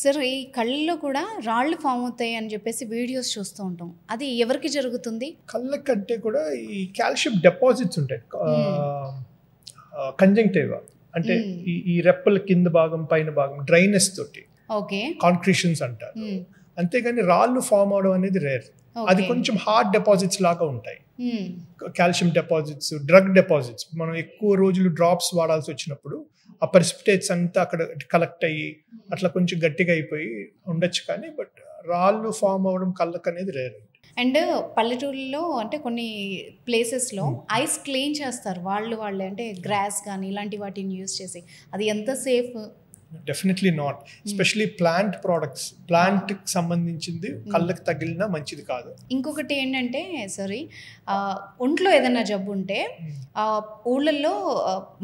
Sir ఈ కళ్ళల్లో కూడా రాళ్ళు ఫామ్ అవుతాయి అని చెప్పేసి వీడియోస్ చూస్తూ ఉంటాం. అది ఎవరికి జరుగుతుంది? కళ్ళ కంటే కూడా ఈ కాల్షియం డిపాజిట్స్ ఉంటాయి కంజంక్టివా అంటే ఈ రెప్పల కింద భాగం పైన భాగం డ్రైనెస్ తోటి ఓకే కాంక్రీషన్స్ అంటారు. అంతేగాని రాళ్ళు ఫామ్ అవడం అనేది రేర్. అది కొంచెం హార్డ్ డిపాజిట్స్ లాగా ఉంటాయి. కాల్షియం డిపాజిట్స్, డ్రగ్ డిపాజిట్స్, మనం ఎక్కువ రోజులు డ్రాప్స్ వాడాల్సి వచ్చినప్పుడు ఆ ప్రెసిపిటేట్స్ అంతా అక్కడ కలెక్ట్ అయ్యి అట్లా కొంచెం గట్టిగా అయిపోయి ఉండొచ్చు. కానీ బట్ రాళ్ళు ఫామ్ అవ్వడం కళ్ళకు అనేది రేర్. అండ్ పల్లెటూళ్ళలో అంటే కొన్ని ప్లేసెస్లో ఐస్ క్లీన్ చేస్తారు వాళ్ళే అంటే గ్రాస్ కానీ ఇలాంటి వాటిని యూజ్ చేసి. అది ఎంత safe? Definitely not. Especially plant products, ప్లాంట్కి సంబంధించింది కళ్ళకి తగిలినా మంచిది కాదు. ఇంకొకటి ఏంటంటే సారీ, ఒంట్లో ఏదైనా జబ్బు ఉంటే ఊళ్ళల్లో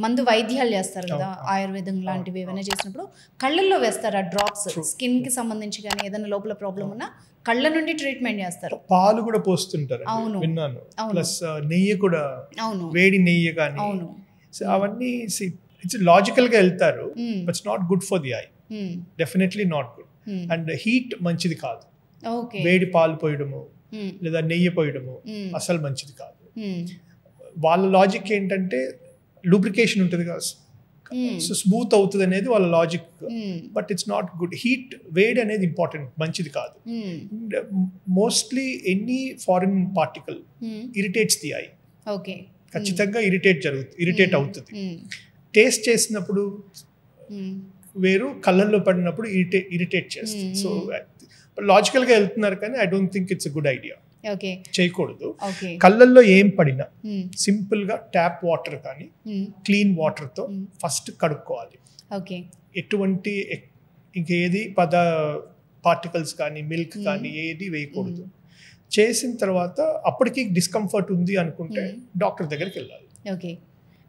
మందు వైద్యాలు చేస్తారు కదా, ఆయుర్వేదం లాంటివి ఏమైనా చేసినప్పుడు కళ్ళల్లో వేస్తారు ఆ డ్రాప్స్. స్కిన్కి సంబంధించి కానీ ఏదైనా లోపల ప్రాబ్లం ఉన్నా కళ్ళ నుండి ట్రీట్మెంట్ చేస్తారు. పాలు కూడా పోస్తుంటారు విన్నాను. ప్లస్ నెయ్యి కూడా, వేడి నెయ్యి కానీ అవన్నీ ఇట్స్ లాజికల్ గా వెళ్తారు. It's not good for the I, definitely not good. And heat మంచిది కాదు. వేడి పాలు పోయడము లేదా నెయ్యి పోయడము అసలు మంచిది కాదు. వాళ్ళ లాజిక్ ఏంటంటే లూబ్రికేషన్ ఉంటుంది కదా, సో స్మూత్ అవుతుంది అనేది వాళ్ళ logic. But it's not good. Heat, వేడి అనేది ఇంపార్టెంట్, మంచిది కాదు. Mostly any foreign particle irritates the I. ఖచ్చితంగా ఇరిటేట్ అవుతుంది. టేస్ట్ చేసినప్పుడు వేరు, కళ్ళల్లో పడినప్పుడు ఇరిటేట్ చేస్తుంది. సో లాజికల్గా వెళ్తున్నారు కానీ I don't think it's good idea. చేయకూడదు. కళ్ళల్లో ఏం పడినా సింపుల్ గా ట్యాప్ వాటర్ కానీ క్లీన్ వాటర్ తో ఫస్ట్ కడుక్కోవాలి. ఎటువంటి ఇంకేది పార్టికల్స్ కానీ మిల్క్ కానీ ఏది వేయకూడదు. చేసిన తర్వాత అప్పటికి డిస్కంఫర్ట్ ఉంది అనుకుంటే డాక్టర్ దగ్గరికి వెళ్ళాలి.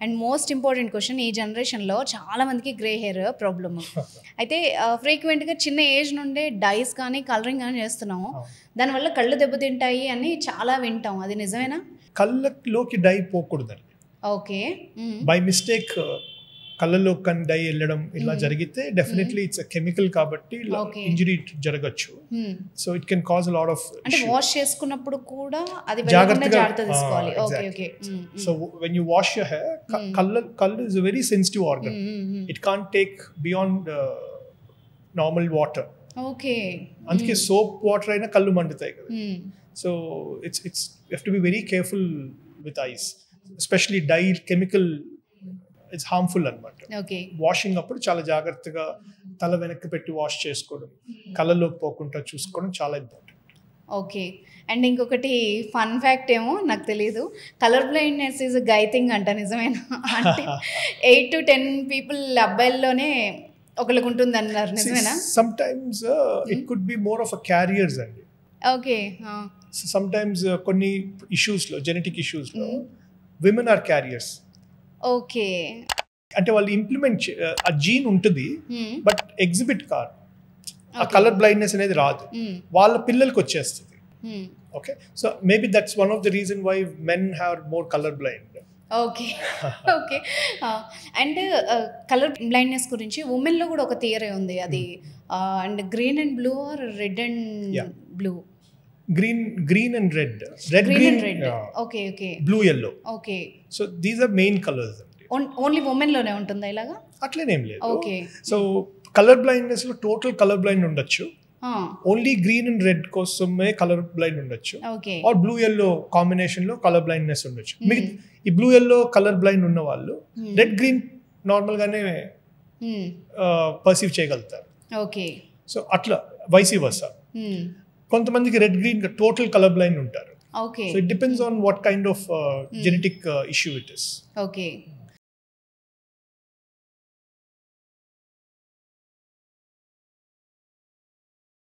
అండ్ మోస్ట్ ఇంపార్టెంట్ క్వశ్చన్, ఈ జనరేషన్లో చాలా మందికి గ్రే హెయిర్ ప్రాబ్లమ్. అయితే ఫ్రీక్వెంట్గా చిన్న ఏజ్ నుండే డైస్ కానీ కలరింగ్ కానీ చేస్తున్నాము, దానివల్ల కళ్ళు దెబ్బతింటాయి అని చాలా వింటాం. అది నిజమేనా? కళ్ళలోకి డై పోకూడదండి. బై మిస్టేక్ కళ్ళలో కానీ డై వెళ్ళడం ఇలా జరిగితే డెఫినెట్లీ ఇట్స్ కెమికల్ కాబట్టి ఇంజరీ జరగచ్చు. So it can cause lot of. అంటే వాష్ చేసుకున్నప్పుడు కూడా అది జాగ్రత్త తీసుకోవాలి. So when you wash your hair, కళ్ళు is a very sensitive organ. It can't take beyond normal water. అందుకే సోప్ వాటర్ అయినా కళ్ళు మండుతాయి కదా. So it's you have to be very careful with eyes, especially dye chemical. It's harmful అనమాట. Washing అప్పుడు చాలా జాగ్రత్తగా తల వెనక్కి పెట్టి వాష్ చేసుకోవడం, కళ్ళలోకి పోకుండా చూసుకోవడం చాలా ఇంపార్టెంట్. అండ్ ఇంకొకటి ఫన్ ఫ్యాక్ట్ ఏమో నాకు తెలియదు, colour blindness is guy thing అంట. నిజమేనా? అంటే 8 to 10 పీపుల్ అబ్బాయిల్లోనే ఒకరికి ఉంటుంది అన్నారు. నిజమేనా? Some times it could be more of a carriers అండి. సమ్ టైమ్స్ కొన్ని ఇష్యూస్లో, జెనెటిక్ ఇష్యూస్లో విమెన్ ఆర్ క్యారియర్స్. అంటే వాళ్ళు ఇంప్లిమెంట్ ఆ జీన్ ఉంటుంది బట్ ఎగ్జిబిట్ కాదు, ఆ కలర్ బ్లైండ్నెస్ అనేది రాదు, వాళ్ళ పిల్లలకి వచ్చేస్తుంది. Okay, so maybe that's one of the reason why men have more colour blind. And colour blindness గురించి ఉమెన్లో కూడా ఒక థియరీ ఉంది, అది and green and blue or red and blue. Green and red. Green and red. Blue, yellow. So these are main colors. Only women లోనే ఉంటుందా ఇలాగా? అట్లేనేం లేదు. సో కలర్ బ్లైండ్నెస్ లో టోటల్ కలర్ బ్లైండ్ ఉండొచ్చు, ఓన్లీ గ్రీన్ అండ్ రెడ్ కోసమే colour blind ఉండొచ్చు, or blue yellow combination లో కలర్ బ్లైండ్నెస్ ఉండొచ్చు. ఈ బ్లూ ఎల్లో కలర్ బ్లైండ్ ఉన్న వాళ్ళు రెడ్ గ్రీన్ నార్మల్ గానే పర్సీవ్ చేయగలుగుతారు. సో అట్లా వైసీ వర్సా. కొంతమందికి red green total colour blind ఉంటారు. So it depends on what kind of genetic issue it is.